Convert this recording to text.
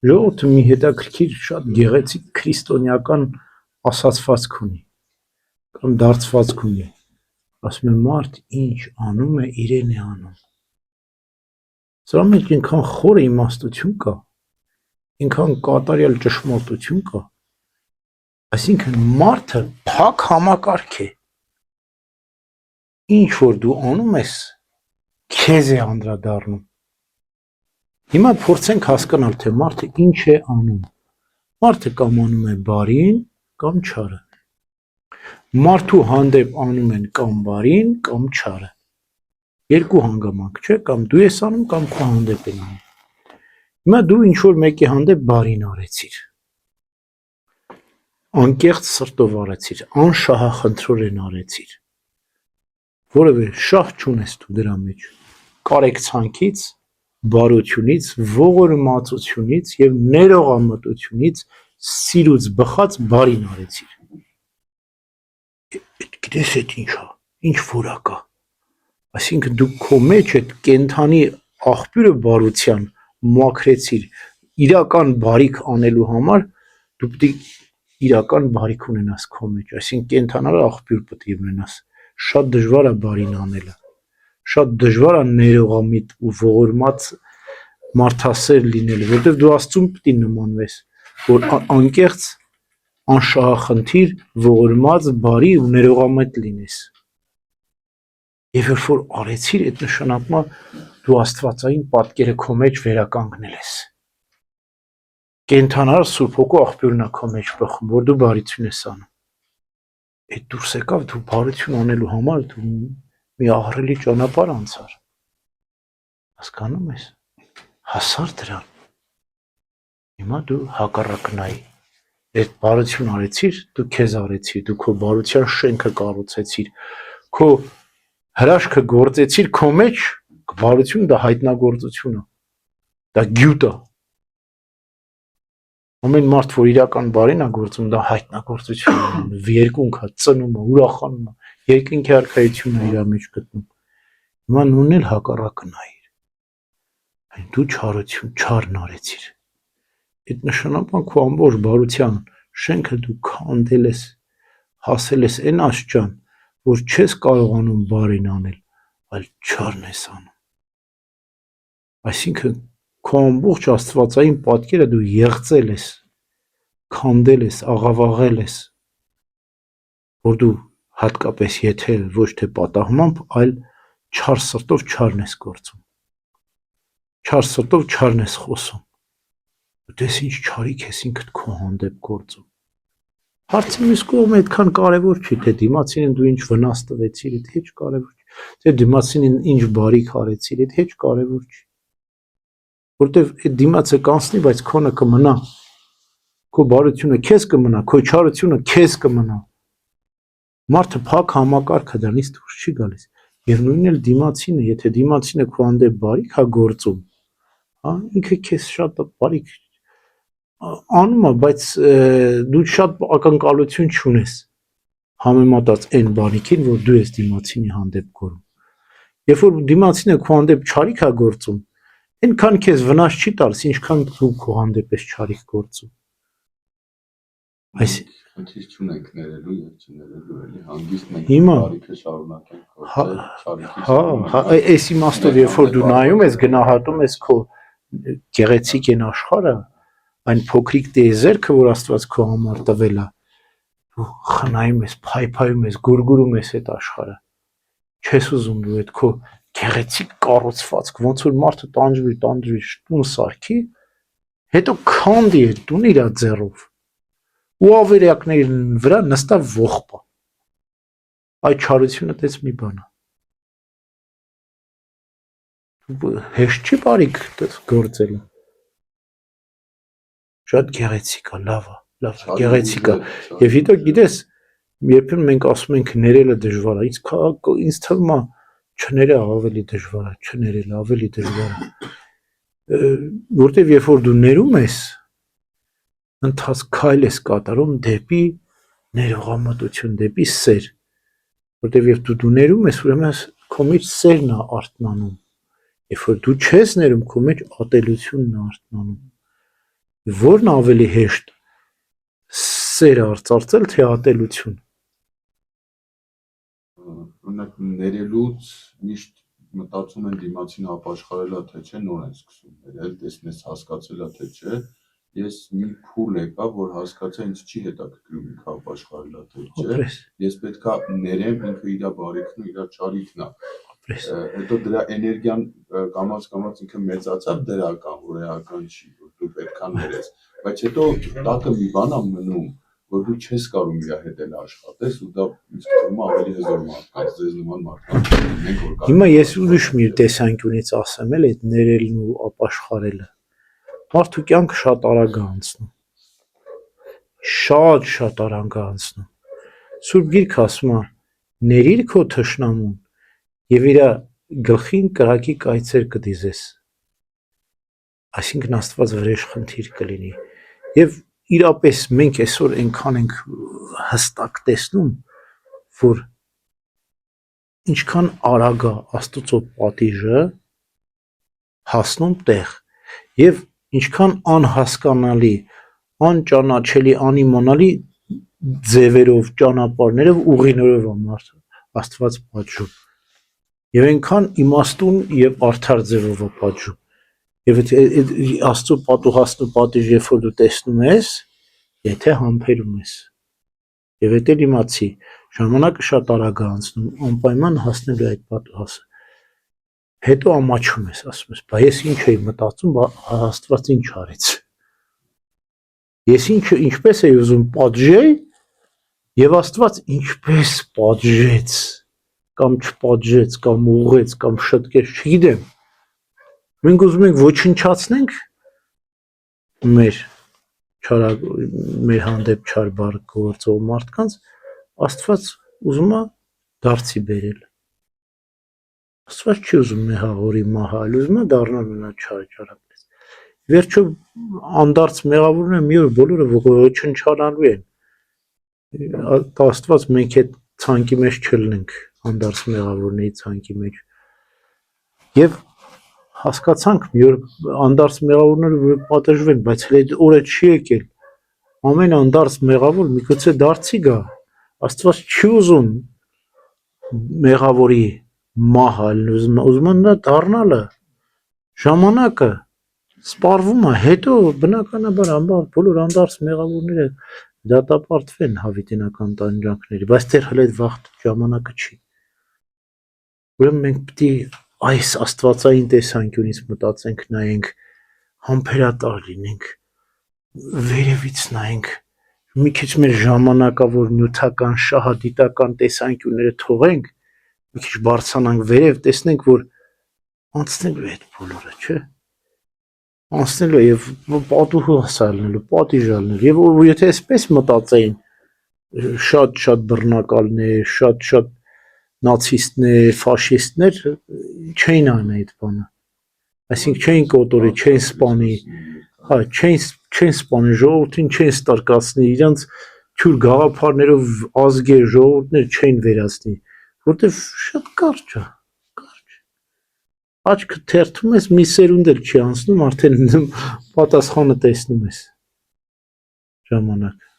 Ժողովուրդը մի հետաքրքիր շատ գեղեցիկ քրիստոնեական ասացվածք ունի կամ դարձվածք ունի, ասում է մարդ ինչ անում է իրեն է անում։ Սրա մեջ ինքան խորը իմաստություն կա, ինքան կատարյալ ճշմարտություն կա, այսինքն մարդը փակ համակարգ է, ինչ որ դու անում ես, քեզ է անդրադառնում։ Հիմա փորձենք հասկանալ, թե մարդը ինչ է անում։ Մարդը կամ անում է բարին, կամ չարը։ Մարդու հանդեպ անում են կամ բարին, կամ չարը։ Երկու հանգամանք, չէ՞, կամ դու ես անում, կամ քո հանդեպ են անում։ Հիմա դու ինչ որ մեկի հանդեպ բարին արեցիր։ Անկեղծ սրտով արեցիր, անշահախնդրորեն արեցիր։ Որևէ շահ չունես դու դրա մեջ։ Կարեկցանքից, բարությունից, ողորմածությունից եւ ներողամտությունից սիրուց բխած բարին արեցիր։ Գիտես այդ ինչա, ինչ որակա։ Այսինքն դու քո մեջ այդ կենթանի աղբյուրը բարության մաքրեցիր իրական բարիք անելու համար, դու պետք է իրական բարիք ունենաս քո մեջ, այսինքն կենթանալ աղբյուր պետք է ունենաս։ Շատ դժվար է բարին անելը։ Շատ դժվար է ներողամիտ ու ողորմած մարդասեր լինել, որտեղ դու Աստծուն պետք է նմանվես, որ անկեղծ, անշահախնդիր, ողորմած, բարի ու ներողամիտ լինես։ Եվ երբ որ արեցիր, այդ նշանակում է դու աստվածային պատկերը քո մեջ վերականգնել ես։ Կենթանալ Սուրբ Հոգու աղբյուրն է քո մեջ բխում, որ դու բարություն ես անում։ Այդ դուրս եկավ դու բարություն անելու համար դու մի ահռելի ճանապարհ անցար։ Հասկանում ես։ Հասար դրան։ Հիմա դու հակառակնայի։ Այդ բարություն արեցիր, դու քեզ արեցիր, դու քո բարության շենքը կառուցեցիր, քո հրաշքը գործեցիր քո մեջ, բարություն դա հայտնագործություն է։ Դա գյուտ է։ Ամեն մարդ, որ իրական բարին է գործում, դա հայտնագործություն է, երկունք է, ծնում է, ուրախանում է, երկինքի արքայությունն է իր մեջ գտնում։ Հիմա նույնն էլ հակառակը նայիր։ Այն դու չարն արեցիր։ Այդ նշանակում քո ամբողջ բարության շենքը դու քանդել ես, հասել ես այն աստիճան, որ չես կարողանում բարին անել, այլ չարն ես անում։ Այսինքն քո ամբողջ աստվածային պատկերը դու եղծել ես, քանդել ես, աղավաղել ես, որ դու հատկապես եթե ոչ թե պատահմամբ, այլ չար սրտով չարն ես գործում։ Չար սրտով չարն ես խոսում։ Դες ինչ չարիք ես ինքդ քո հանդեպ գործում։ Հարցը մյուս կողմը այդքան կարևոր չի, թե դիմացինին դու ինչ վնաս տվեցիր, այդ հեչ կարևոր չի, թե դիմացինին ինչ բարիք արեցիր, այդ հեչ կարևոր չի։ Որտեվ այդ դիմացը կանցնի, բայց քոնը կմնա։ Քո բարությունը քեզ կմնա, քո չարությունը քեզ կմնա։ Մարդը փակ համակարգ է, դրանից դուրս չի գալիս։ Եվ նույնն էլ դիմացինը, եթե դիմացինը քո հանդեպ բարիք է գործում, հա, ինքը քեզ շատ բարիք անում է, բայց դու շատ ակնկալություն չունես համեմատած այն բանիքին, որ դու ես դիմացինի հանդեպ գործում։ Երբ որ դիմացինը քո հանդեպ չարիք է գործում, այնքան քեզ վնաս չի տալիս, ինչքան դու քո հանդեպ ես չարիք գործում։ Այս Խնդիր չունենք ներելու եւ չներելու, էլի հանգիստ մենք հիմա բարիքը շարունակենք գործել, չարիքի հա, այս իմաստով երբ որ դու նայում ես, գնահատում ես քո գեղեցիկ են աշխարհը, այն փոքրիկ տիեզերքը, որ Աստված քո համար տվել է, դու խնայում ես, փայփայում ես, գուրգուրում ես այդ աշխարհը։ Չես ուզում դու այդ քո գեղեցիկ կառուցվածք, ոնց որ մարդը տանջվի, տուն սարքի, հետո քանդի այդ տունը իր ձեռով։ Ու ավերակների վրա նստա ողբա։ Այդ չարությունը դες մի բան է։ Հեշտ չի բարիք գործելը։ Շատ գեղեցիկ է, լավ է, գեղեցիկ է։ Եվ հետո գիտես, երբեմն մենք ասում ենք ներելը դժվար է, ինձ թվում է չներելը ավելի դժվար է, չներելը ավելի դժվար է։ Որտեվ երբ որ դու ներում ես, ընթացք քայլ ես կատարում դեպի ներողամտություն, դեպի սեր, որտեվ երբ դու ներում ես, ուրեմն քո մեջ սերն է արթնանում, երբ որ դու չես ներում, քո մեջ ատելությունն է արթնանում։ Որն ավելի հեշտ սեր արծարծել, թե ատելություն։ Օրինակ ներելուց միշտ մտածում են դիմացին ապաշխարելա թե չէ, նոր են սկսում ներել, տեսնես հասկացելա թե չէ, ես մի փուլ եկա, որ հասկացա ինձ չի հետաքրքրում ինքը ապաշխարելա թե չէ, ես պետքա ներեմ, ինքը իր բարիքն ու իր չարիքն է։ Հետո դրա էներգիան կամաց ինքը մեծացավ դրական, որ էական չի, որ դու պետքա ներես, բայց հետո տակը մի բան է մնում, որ դու չես կարող իր հետ էլ աշխատես ու դա ինձ թվում է ավելի հզոր մարդկանց, ձեզ նման մարդկանց ունենք, որ Հիմա ես ուրիշ մի տեսանկյունից ասեմ, էլ այդ ներելն ու ապաշխարելը։ Մարդու կյանքը շատ արագ է անցնում։ Շատ արագ է անցնում։ Սուրբ Գիրքը ասում է. «Ներիր քո թշնամուն եւ իր գլխին կրակի կայծեր կդիզես»։ Այսինքն Աստված վրեժ խնդիր կլինի։ Եվ իրապես մենք այսօր այնքան ենք հստակ տեսնում, որ ինչքան արագ է Աստծո պատիժը հասնում տեղ եւ ինչքան անհասկանալի, անճանաչելի, անիմանալի ձևերով, ճանապարհներով, ուղիներով է մարդը Աստված պատժում։ Եվ այնքան իմաստուն եւ արդար ձևով է պատժում։ Եվ այդ Աստծո պատուհաստ ու պատիժ, երբ որ դու տեսնում ես, եթե համբերում ես։ Եվ դա իմացի, ժամանակը շատ արագ է անցնում, անպայման հասնելու այդ պատուհասը։ Հետո ամաչում ես, ասում ես, բա ես ինչ էի մտածում, Աստված ինչ արեց։ Ես ինչպես էի ուզում պատժեի, եւ Աստված ինչպես պատժեց, կամ չպատժեց, կամ ուղղեց, կամ շտկեց, չգիտեմ։ Մենք ուզում ենք ոչնչացնենք մեր հանդեպ չար բառ գործող մարդկանց, Աստված ուզում է դարձի բերել։ Աստված չի ուզում մեղավորի մահալ, ուզում է դառնալ նա չարապես։ Վերջո անդարձ մեղավորները մի օր բոլորը ոչնչանալու են։ Աստված մենք այդ ցանկի մեջ չլինենք, անդարձ մեղավորների ցանկի մեջ։ Եվ հասկացանք մի օր անդարձ մեղավորները պատժվեն, բայց հենց այդ օրը չի եկել։ Ամեն անդարձ մեղավոր միգուցե դարձի գա։ Աստված չի ուզում մեղավորի մահալ, ուզում է նա դառնալը։ Ժամանակը սպառվում է, հետո բնականաբար բոլոր անդարձ մեղավորները դատապարտվեն հավիտենական տանջանքների, բայց դեռ հենց այդ վաղ ժամանակը չի։ Ուրեմն մենք պետք է այս աստվածային տեսանկյունից մտածենք, նայենք, համբերատար լինենք, վերևից նայենք, մի քիչ մեր ժամանակավոր նյութական, շահադիտական տեսանկյունները թողենք, մի քիչ բարձրանանք վերև, տեսնենք, որ անցնելու է այդ բոլորը, չէ՞։ Անցնելու է եւ պատուհաս ալնելու, պատիժ ալնելու։ Եվ եթե այսպես մտածեին շատ բռնակալներ, շատ նացիստներ, ֆաշիստներ չէին անի այդ բանը։ Այսինքն չէին կոտորի, չէին սպանի, չեն սպանի, ժողովրդին չեն ստարկացնի, իրանց թյուր գաղափարներով ազգեր, ժողովուրդներ չէին վերացնի, որտեվ շատ կարճ է, կարճ։ Աչքը թերթում ես, մի սերունդ էլ չի անցնում, արդեն պատասխանը տեսնում ես։ Ժամանակ։